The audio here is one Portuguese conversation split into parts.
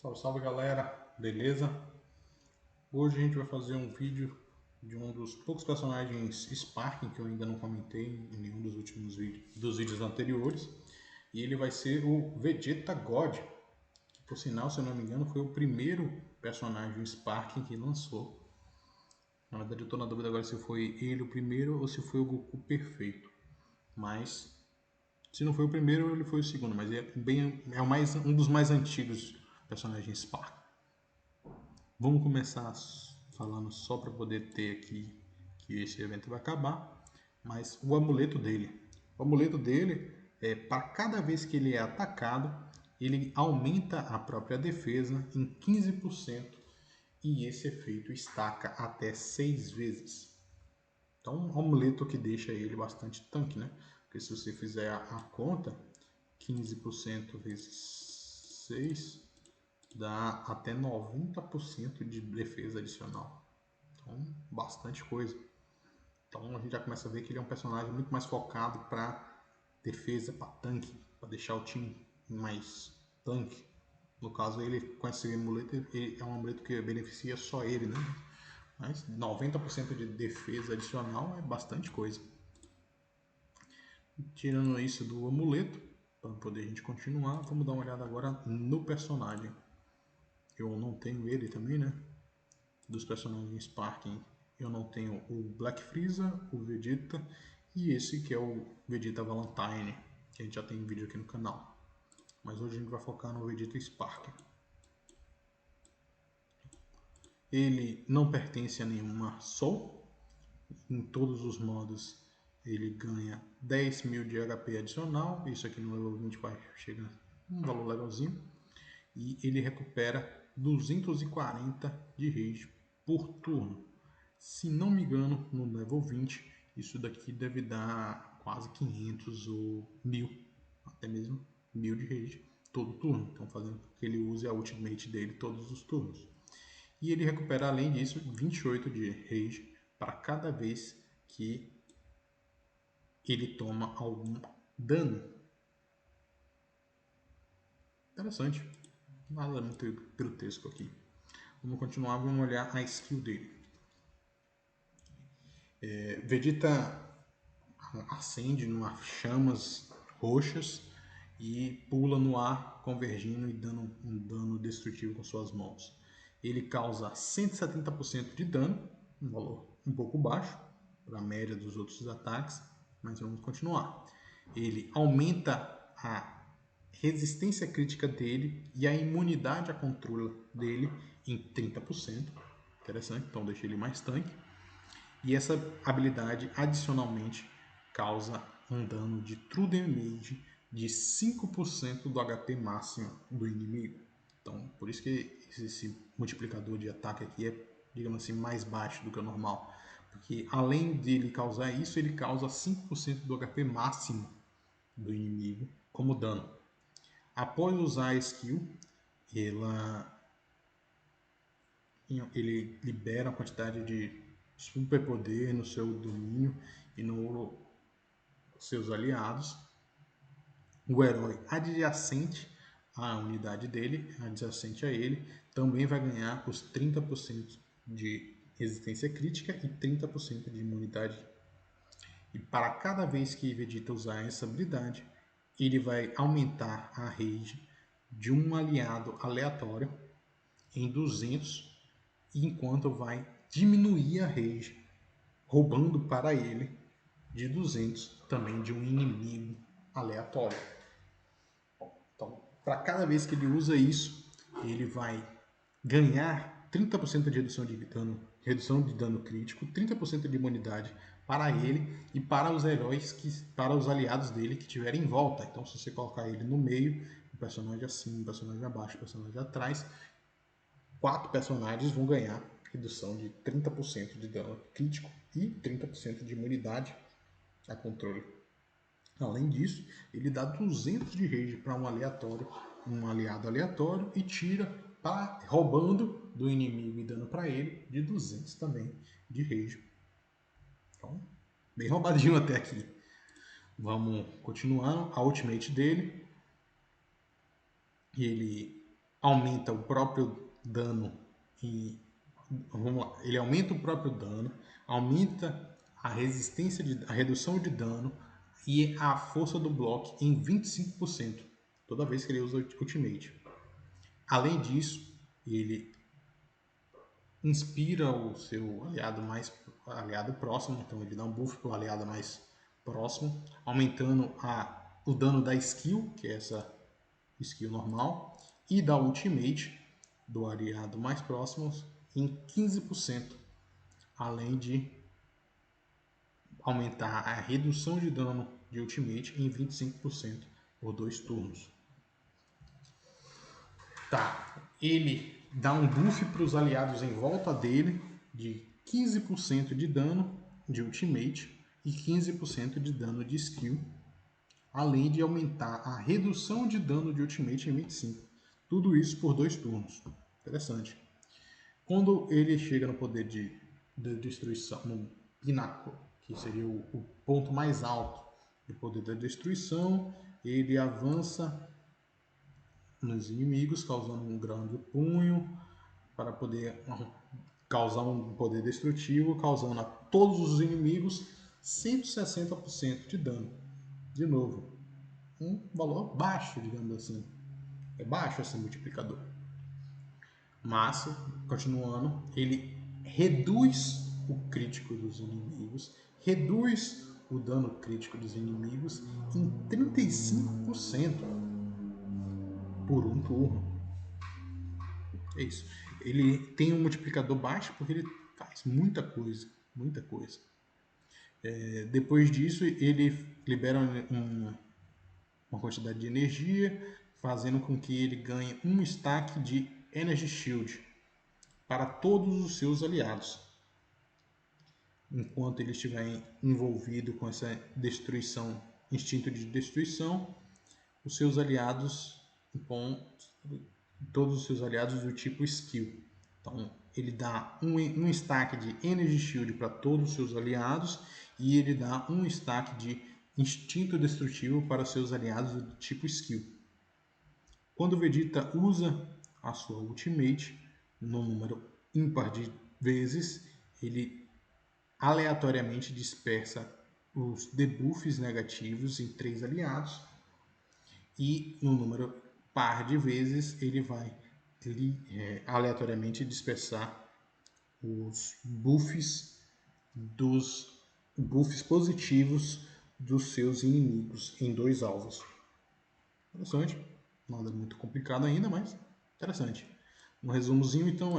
Salve, salve galera, beleza? Hoje a gente vai fazer um vídeo de um dos poucos personagens Sparking que eu ainda não comentei em nenhum dos últimos vídeos anteriores. E ele vai ser o Vegeta God, que por sinal, se eu não me engano, foi o primeiro personagem Sparking que lançou. Na verdade eu estou na dúvida agora se foi ele o primeiro ou se foi o Goku perfeito. Mas se não foi o primeiro, ele foi o segundo, mas um dos mais antigos personagens Sparking. Vamos começar falando só para poder ter aqui que esse evento vai acabar, mas o amuleto dele. O amuleto dele é para cada vez que ele é atacado, ele aumenta a própria defesa em 15% e esse efeito estaca até 6 vezes. Então, um amuleto que deixa ele bastante tanque, né? Porque se você fizer a conta, 15% vezes 6 dá até 90% de defesa adicional. Então, bastante coisa. Então a gente já começa a ver que ele é um personagem muito mais focado para defesa, para tanque, para deixar o time mais tanque. No caso, ele com esse amuleto, ele é um amuleto que beneficia só ele, né? Mas 90% de defesa adicional é bastante coisa. Tirando isso do amuleto, para poder a gente continuar, vamos dar uma olhada agora no personagem. Eu não tenho ele também, né? Dos personagens Sparking, eu não tenho o Black Freeza, o Vegeta e esse que é o Vegeta Valentine, que a gente já tem um vídeo aqui no canal. Mas hoje a gente vai focar no Vegeta Sparking. Ele não pertence a nenhuma Soul. Em todos os modos ele ganha 10.000 de HP adicional. Isso aqui no level 20 vai chegar um valor legalzinho. E ele recupera 240 de rage por turno. Se não me engano, no level 20, isso daqui deve dar quase 500 ou 1000, até mesmo 1000 de rage todo turno. Então fazendo com que ele use a ultimate dele todos os turnos. E ele recupera, além disso, 28 de rage para cada vez que ele toma algum dano. Interessante. Nada muito grotesco aqui. Vamos continuar, vamos olhar a skill dele. Vegeta acende numa chamas roxas e pula no ar, convergindo e dando um dano destrutivo com suas mãos. Ele causa 170% de dano, um valor um pouco baixo para a média dos outros ataques, mas vamos continuar. Ele aumenta a resistência crítica dele e a imunidade a controle dele em 30%. Interessante, então deixa ele mais tanque. E essa habilidade adicionalmente causa um dano de True Damage de 5% do HP máximo do inimigo. Então, por isso que esse multiplicador de ataque aqui é, digamos assim, mais baixo do que o normal. Porque além de ele causar isso, ele causa 5% do HP máximo do inimigo como dano. Após usar a skill, ele libera uma quantidade de superpoder no seu domínio e nos seus aliados. O herói adjacente à unidade dele, adjacente a ele, também vai ganhar os 30% de resistência crítica e 30% de imunidade. E para cada vez que Vegeta usar essa habilidade, ele vai aumentar a rage de um aliado aleatório em 200, enquanto vai diminuir a rage, roubando para ele de 200 também de um inimigo aleatório. Então, para cada vez que ele usa isso, ele vai ganhar 30% de redução de dano crítico, 30% de imunidade para ele e para os heróis, para os aliados dele que estiverem em volta. Então, se você colocar ele no meio, o personagem acima, o personagem abaixo, o personagem atrás, 4 personagens vão ganhar redução de 30% de dano crítico e 30% de imunidade a controle. Além disso, ele dá 200 de rage para um aliado aleatório e tira, roubando do inimigo e dando para ele de 200 também de rage. Então, bem roubadinho até aqui. Vamos continuando. A ultimate dele, ele aumenta o próprio dano e vamos lá, ele aumenta o próprio dano, aumenta a resistência a redução de dano e a força do bloco em 25% toda vez que ele usa Ultimate. Além disso, ele inspira o seu aliado próximo, então ele dá um buff para o aliado mais próximo, aumentando o dano da skill, que é essa skill normal, e da Ultimate do aliado mais próximo em 15%, além de aumentar a redução de dano de Ultimate em 25% por 2 turnos. Tá, ele dá um buff para os aliados em volta dele de 15% de dano de Ultimate e 15% de dano de skill, além de aumentar a redução de dano de Ultimate em 25%. Tudo isso por 2 turnos. Interessante. Quando ele chega no poder de destruição, no pináculo, que seria o ponto mais alto do poder da destruição, ele avança nos inimigos, causando um grande punho, para poder causar um poder destrutivo, causando a todos os inimigos 160% de dano. De novo, um valor baixo, digamos assim. É baixo esse multiplicador. Mas, continuando, ele reduz o crítico dos inimigos, reduz o dano crítico dos inimigos em 35% por um turno. É isso. Ele tem um multiplicador baixo porque ele faz muita coisa, muita coisa. Depois disso, ele libera uma quantidade de energia, fazendo com que ele ganhe um stack de Energy Shield para todos os seus aliados. Enquanto ele estiver envolvido com essa destruição, instinto de destruição, os seus aliados vão, todos os seus aliados do tipo skill. Então ele dá um stack de Energy Shield para todos os seus aliados e ele dá um stack de instinto destrutivo para os seus aliados do tipo skill. Quando o Vegeta usa a sua Ultimate no número ímpar de vezes, ele aleatoriamente dispersa os debuffs negativos em 3 aliados e no número par de vezes ele vai aleatoriamente dispersar os buffs positivos dos seus inimigos em 2 alvos. Interessante, nada muito complicado ainda, mas interessante. Um resumozinho então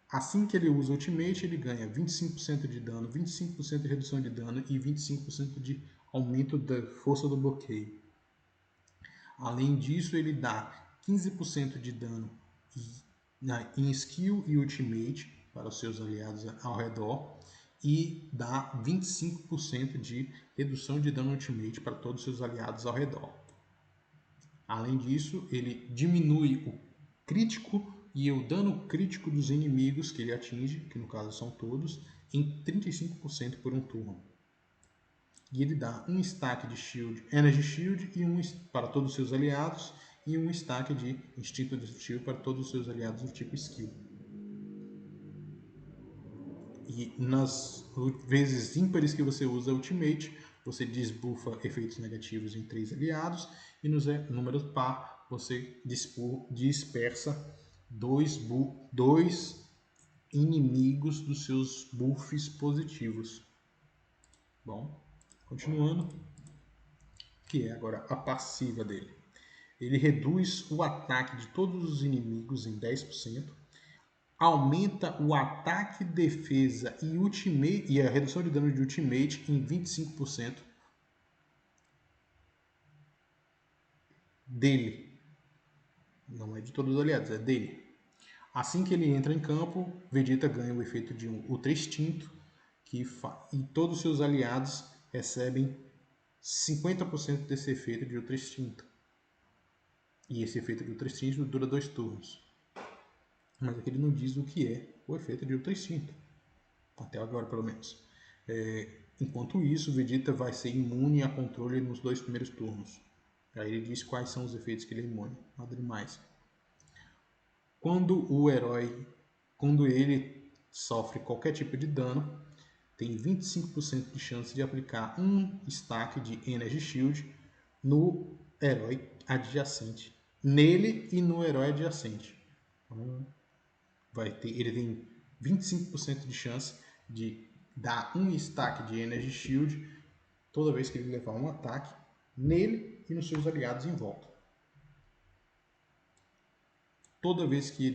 assim que ele usa o Ultimate, ele ganha 25% de dano, 25% de redução de dano e 25% de aumento da força do bloqueio. Além disso, ele dá 15% de dano em skill e ultimate para os seus aliados ao redor e dá 25% de redução de dano ultimate para todos os seus aliados ao redor. Além disso, ele diminui o crítico e o dano crítico dos inimigos que ele atinge, que no caso são todos, em 35% por um turno. E ele dá um stack de shield, Energy Shield para todos os seus aliados e um stack de Instinto Destrutivo para todos os seus aliados do tipo Skill. E nas vezes ímpares que você usa Ultimate, você desbuffa efeitos negativos em 3 aliados e nos números par você dispersa dois inimigos dos seus buffs positivos. Bom, continuando, que é agora a passiva dele. Ele reduz o ataque de todos os inimigos em 10%, aumenta o ataque, defesa e a redução de dano de Ultimate em 25% dele. Não é de todos os aliados, é dele. Assim que ele entra em campo, Vegeta ganha o efeito de um Ultra Instinto e todos os seus aliados recebem 50% desse efeito de Ultra Instinto. E esse efeito de Ultra Instinto dura 2 turnos. Mas aqui ele não diz o que é o efeito de Ultra Instinto. Até agora, pelo menos. Enquanto isso, Vegeta vai ser imune a controle nos 2 primeiros turnos. Aí ele diz quais são os efeitos que ele é imune. Nada demais. Quando ele sofre qualquer tipo de dano, tem 25% de chance de aplicar um stack de Energy Shield no herói adjacente. Nele e no herói adjacente. Então, ele tem 25% de chance de dar um stack de Energy Shield toda vez que ele levar um ataque nele e nos seus aliados em volta. Toda vez que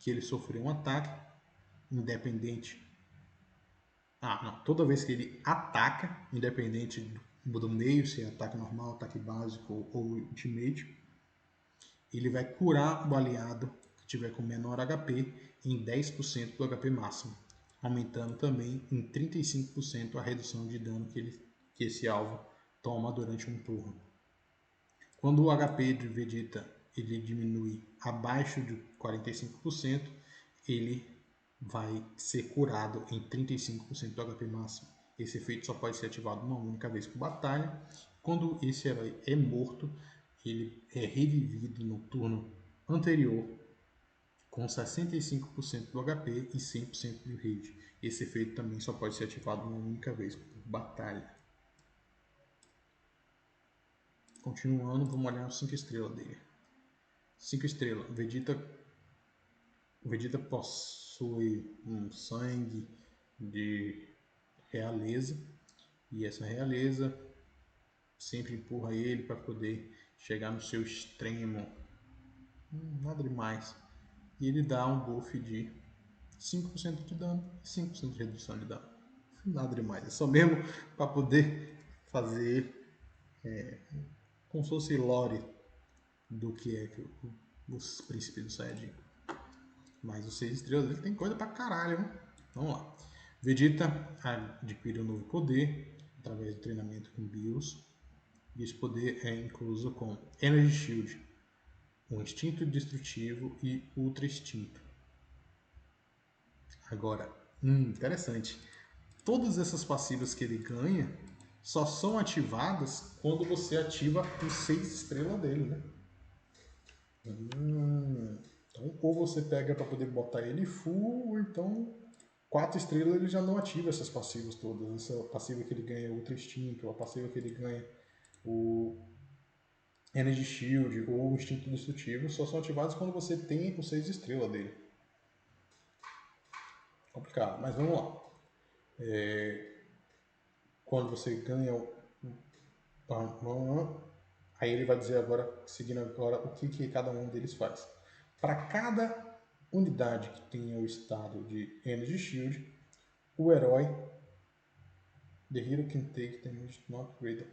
ele sofrer um ataque, independente. Toda vez que ele ataca, independente do meio, se é ataque normal, ataque básico ou ultimate, ele vai curar o aliado que tiver com menor HP em 10% do HP máximo, aumentando também em 35% a redução de dano que esse alvo toma durante um turno. Quando o HP de Vegeta ele diminui abaixo de 45%, ele vai ser curado em 35% do HP máximo. Esse efeito só pode ser ativado uma única vez por batalha. Quando esse herói é morto, ele é revivido no turno anterior com 65% do HP e 100% de rage. Esse efeito também só pode ser ativado uma única vez por batalha. Continuando, vamos olhar as 5 estrelas dele. 5 estrelas. O Vegeta possui um sangue de realeza, e essa realeza sempre empurra ele para poder chegar no seu extremo. Nada demais. E ele dá um buff de 5% de dano e 5% de redução de dano. Nada demais. É só mesmo para poder fazer como se fosse lore do que é os príncipes do Saiyajin. Mas os 6 estrelas ele tem coisa pra caralho, hein? Vamos lá. Vegeta adquire um novo poder através do treinamento com BIOS. E esse poder é incluso com Energy Shield, um instinto destrutivo e Ultra Instinto. Agora, interessante. Todas essas passivas que ele ganha só são ativadas quando você ativa os 6 estrelas dele, né? Então, ou você pega para poder botar ele full, ou então 4 estrelas ele já não ativa essas passivas todas. Essa passiva que ele ganha Ultra Instinto, a passiva que ele ganha o Energy Shield ou o Instinto Destrutivo só são ativados quando você tem os 6 estrelas dele. Complicado, mas vamos lá. Quando você ganha aí ele vai dizer agora, seguindo agora, o que cada um deles faz. Para cada unidade que tenha o estado de Energy Shield, o herói The hero can take damage not greater.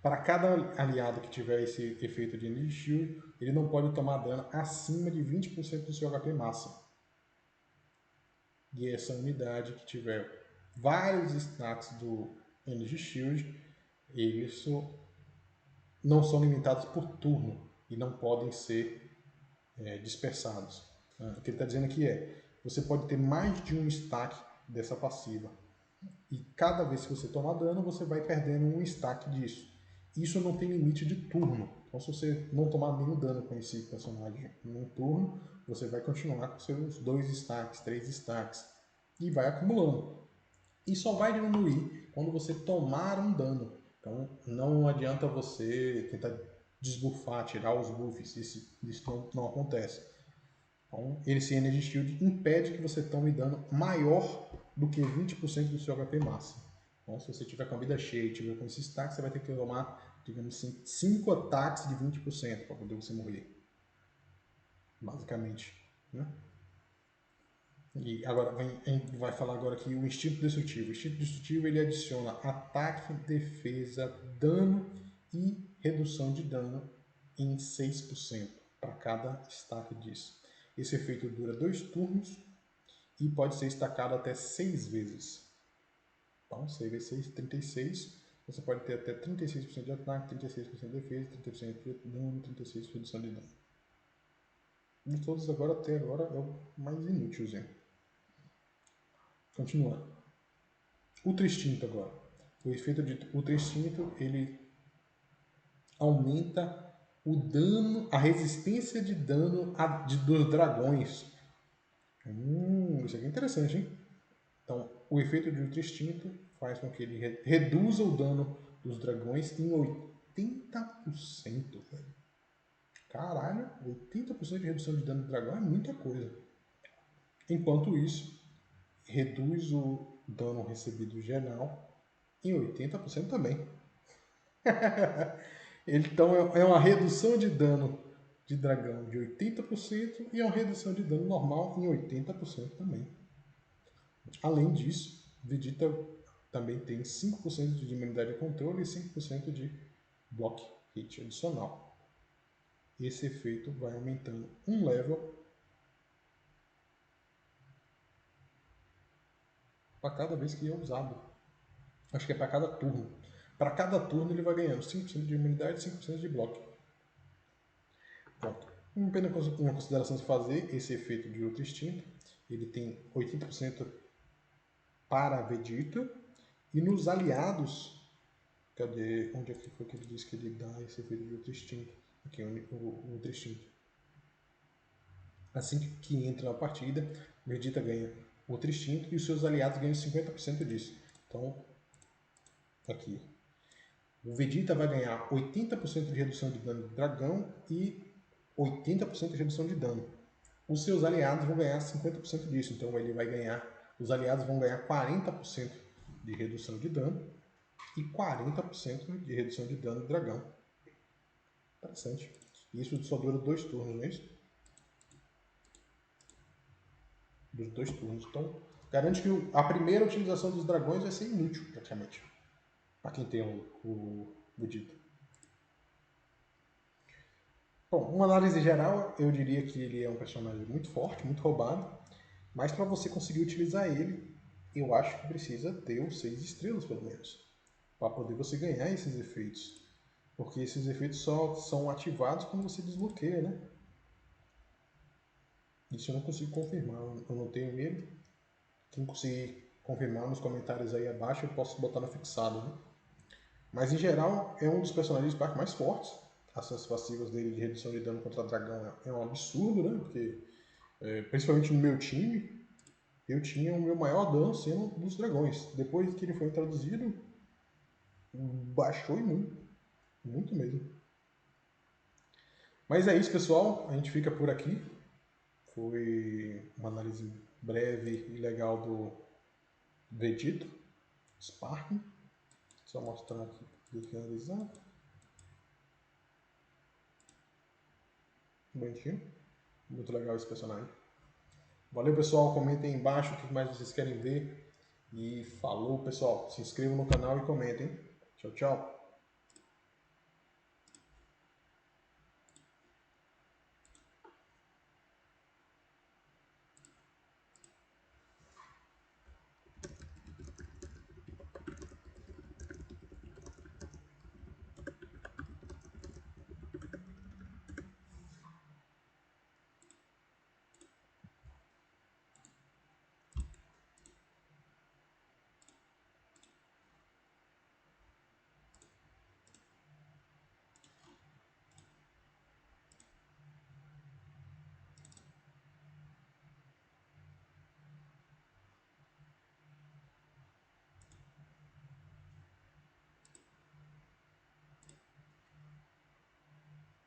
Para cada aliado que tiver esse efeito de Energy Shield, ele não pode tomar dano acima de 20% do seu HP máximo. E essa unidade que tiver vários stacks do Energy Shield, eles não são limitados por turno e não podem ser dispersados. O que ele está dizendo aqui é, você pode ter mais de um stack dessa passiva. E cada vez que você tomar dano, você vai perdendo um stack disso. Isso não tem limite de turno. Então, se você não tomar nenhum dano com esse personagem num turno, você vai continuar com seus 2 stacks, 3 stacks. E vai acumulando. E só vai diminuir quando você tomar um dano. Então, não adianta você tentar desbuffar, tirar os buffs. Isso não acontece. Então, esse Energy Shield impede que você tome dano maior do que 20% do seu HP máximo. Então, se você tiver com a vida cheia e tiver com esse stack, você vai ter que tomar, digamos assim, 5 ataques de 20% para poder você morrer. Basicamente. Né? E agora, a gente vai falar agora aqui o Instinto Destrutivo. O Instinto Destrutivo ele adiciona ataque, defesa, dano e redução de dano em 6% para cada stack disso. Esse efeito dura 2 turnos e pode ser estacado até 6 vezes. Então, 6 vezes 6, 36. Você pode ter até 36% de ataque, 36% de defesa, 30% de dano, 36% de redução de dano. De todos agora, até agora, é o mais inútilzinho. Continuando. Ultra Instinto agora. O efeito de Ultra Instinto, ele aumenta o dano, a resistência de dano dos dragões. Isso aqui é interessante, hein? Então, o efeito de Ultra Instinto faz com que ele reduza o dano dos dragões em 80%. Velho. Caralho, 80% de redução de dano do dragão é muita coisa. Enquanto isso, reduz o dano recebido geral em 80% também. Então é uma redução de dano de dragão de 80% e uma redução de dano normal em 80% também. Além disso, Vegeta também tem 5% de imunidade de controle e 5% de block hit adicional. Esse efeito vai aumentando um level para cada vez que é usado. Acho que é para cada turno. Para cada turno ele vai ganhando 5% de imunidade e 5% de bloco. Pronto. Uma consideração de fazer esse efeito de Ultra Instinto. Ele tem 80% para Vegeta. E nos aliados... Cadê? Onde é que foi que ele disse que ele dá esse efeito de Ultra Instinto? Aqui, o Ultra Instinto. Assim que entra na partida, Vegeta ganha Ultra Instinto e os seus aliados ganham 50% disso. Então, aqui. O Vegeta vai ganhar 80% de redução de dano do dragão e 80% de redução de dano. Os seus aliados vão ganhar 50% disso. Então ele vai ganhar, os aliados vão ganhar 40% de redução de dano e 40% de redução de dano do dragão. Interessante. Isso só dura 2 turnos, não é isso? Dos 2 turnos. Então, garante que a primeira utilização dos dragões vai ser inútil, praticamente. Para quem tem o Vegeta. Bom, uma análise geral, eu diria que ele é um personagem muito forte, muito roubado, mas para você conseguir utilizar ele, eu acho que precisa ter os 6 estrelas, pelo menos, para poder você ganhar esses efeitos. Porque esses efeitos só são ativados quando você desbloqueia, né? Isso eu não consigo confirmar, eu não tenho ele. Quem conseguir confirmar nos comentários aí abaixo, eu posso botar no fixado, né? Mas em geral, é um dos personagens mais fortes. Ações passivas dele de redução de dano contra dragão é um absurdo, né? Porque, principalmente no meu time, eu tinha o meu maior dano sendo dos dragões. Depois que ele foi introduzido, baixou e muito. Muito mesmo. Mas é isso, pessoal. A gente fica por aqui. Foi uma análise breve e legal do Vegeta, Sparking. Só mostrar aqui para finalizar. Bonitinho. Muito legal esse personagem. Valeu, pessoal. Comentem aí embaixo o que mais vocês querem ver. E falou, pessoal. Se inscrevam no canal e comentem. Tchau, tchau.